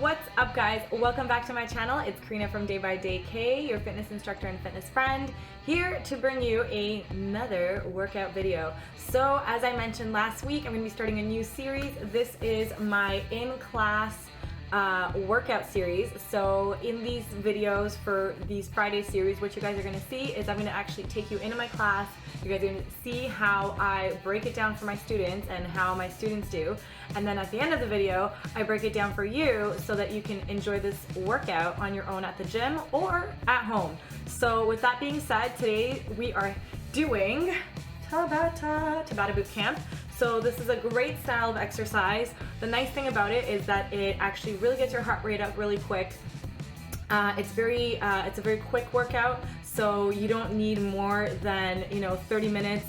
What's up, guys? Welcome back to my channel. It's Karina from Day by Day K, your fitness instructor and fitness friend, here to bring you another workout video. So as I mentioned last week, I'm going to be starting a new series. This is my in-class workout series. So in these videos for these Friday series, what you guys are going to see is I'm going to actually take you into my class. You guys are going to see how I break it down for my students and how my students do. And then at the end of the video, I break it down for you so that you can enjoy this workout on your own at the gym or at home. So with that being said, today we are doing TABATA boot camp. So this is a great style of exercise. The nice thing about it is that it actually really gets your heart rate up really quick. It's a very quick workout, so you don't need more than 30 minutes.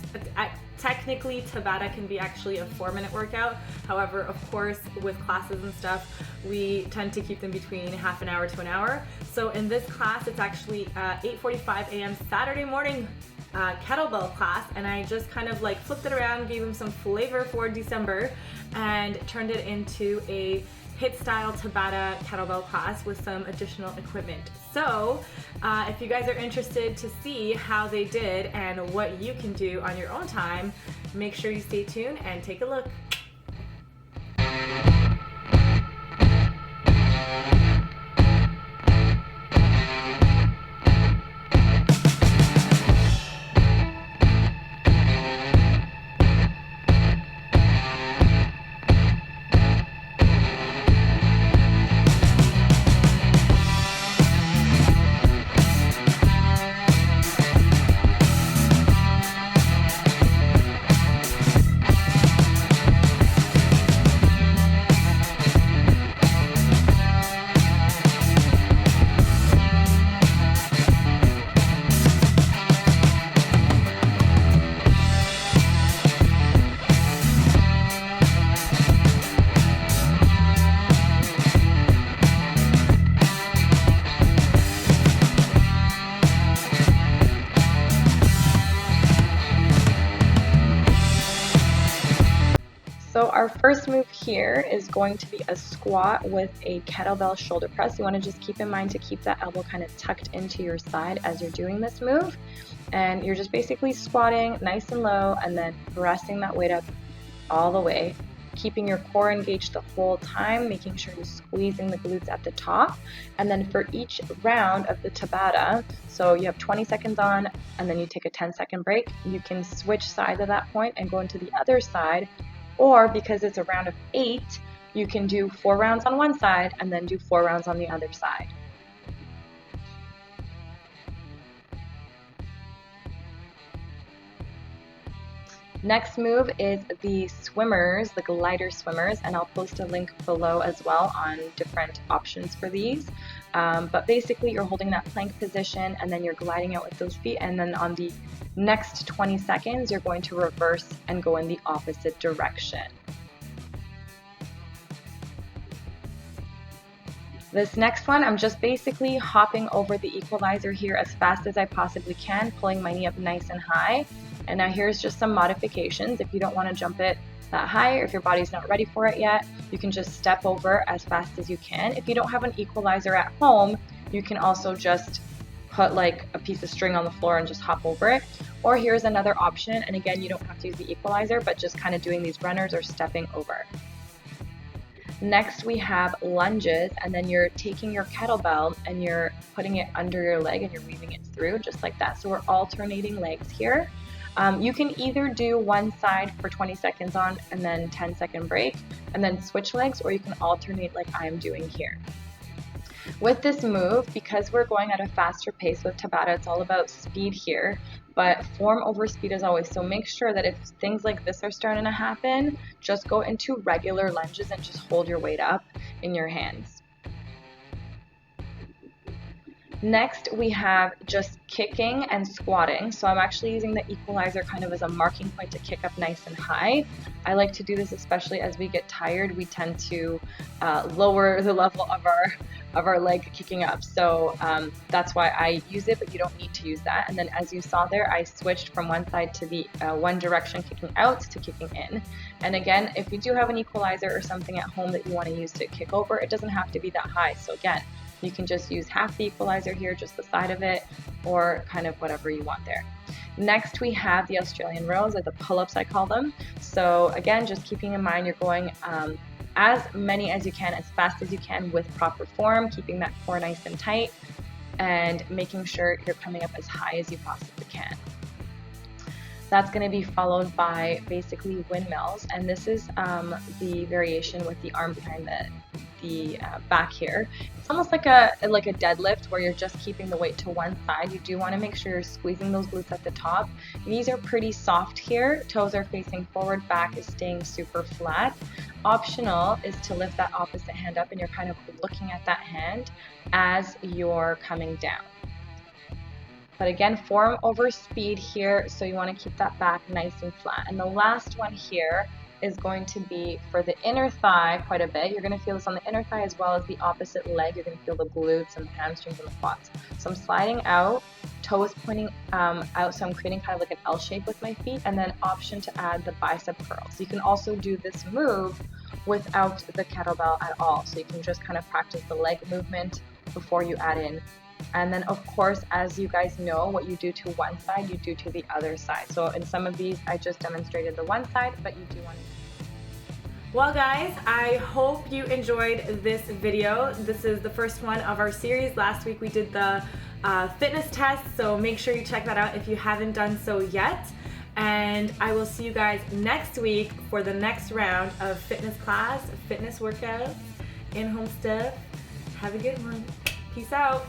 Technically, Tabata can be actually a 4-minute workout. However, of course, with classes and stuff, we tend to keep them between half an hour to an hour. So in this class, it's actually 8:45 a.m. Saturday morning kettlebell class, and I just kind of like flipped it around, gave them some flavor for December, and turned it into a HITT style Tabata kettlebell class with some additional equipment. So if you guys are interested to see how they did and what you can do on your own time, make sure you stay tuned and take a look. So our first move here is going to be a squat with a kettlebell shoulder press. You want to just keep in mind to keep that elbow kind of tucked into your side as you're doing this move. And you're just basically squatting nice and low and then pressing that weight up all the way, keeping your core engaged the whole time, making sure you're squeezing the glutes at the top. And then for each round of the Tabata, so you have 20 seconds on and then you take a 10-second break, you can switch sides at that point and go into the other side. Or because it's a round of 8, you can do 4 rounds on one side and then do 4 rounds on the other side. Next move is the swimmers, the glider swimmers, and I'll post a link below as well on different options for these. But basically you're holding that plank position and then you're gliding out with those feet, and then on the next 20 seconds you're going to reverse and go in the opposite direction. This next one, I'm just basically hopping over the equalizer here as fast as I possibly can, pulling my knee up nice and high. And now here's just some modifications. If you don't want to jump it that high, or if your body's not ready for it yet, you can just step over as fast as you can. If you don't have an equalizer at home, you can also just put like a piece of string on the floor and just hop over it. Or here's another option, and again, you don't have to use the equalizer, but just kind of doing these runners or stepping over. Next we have lunges, and then you're taking your kettlebell and you're putting it under your leg and you're weaving it through just like that. So we're alternating legs here. You can either do one side for 20 seconds on and then 10-second break and then switch legs, or you can alternate like I'm doing here. With this move, because we're going at a faster pace with Tabata, it's all about speed here, but form over speed is always. So make sure that if things like this are starting to happen, just go into regular lunges and just hold your weight up in your hands. Next, we have just kicking and squatting. So I'm actually using the equalizer kind of as a marking point to kick up nice and high. I like to do this especially as we get tired. We tend to lower the level of our leg kicking up. So that's why I use it, but you don't need to use that. And then as you saw there, I switched from one side to the one direction kicking out to kicking in. And again, if you do have an equalizer or something at home that you want to use to kick over, it doesn't have to be that high. So again, you can just use half the equalizer here, just the side of it, or kind of whatever you want there. Next, we have the Australian rows, or the pull-ups I call them. So again, just keeping in mind you're going as many as you can, as fast as you can with proper form, keeping that core nice and tight, and making sure you're coming up as high as you possibly can. That's going to be followed by basically windmills, and this is the variation with the arm behind the back here. It's almost like a deadlift where you're just keeping the weight to one side. You do want to make sure you're squeezing those glutes at the top. Knees are pretty soft here. Toes are facing forward. Back is staying super flat. Optional is to lift that opposite hand up, and you're kind of looking at that hand as you're coming down. But again, form over speed here, so you want to keep that back nice and flat. And the last one here is going to be for the inner thigh quite a bit. You're going to feel this on the inner thigh as well as the opposite leg. You're going to feel the glutes and the hamstrings and the quads. So I'm sliding out, toes pointing out, so I'm creating kind of like an L shape with my feet, and then option to add the bicep curls. You can also do this move without the kettlebell at all. So you can just kind of practice the leg movement before you add in. And then of course, as you guys know, what you do to one side, you do to the other side. So in some of these, I just demonstrated the one side, but you do want to. Well guys, I hope you enjoyed this video. This is the first one of our series. Last week we did the fitness test, so make sure you check that out if you haven't done so yet. And I will see you guys next week for the next round of fitness class, fitness workouts, in-home stuff. Have a good one. Peace out.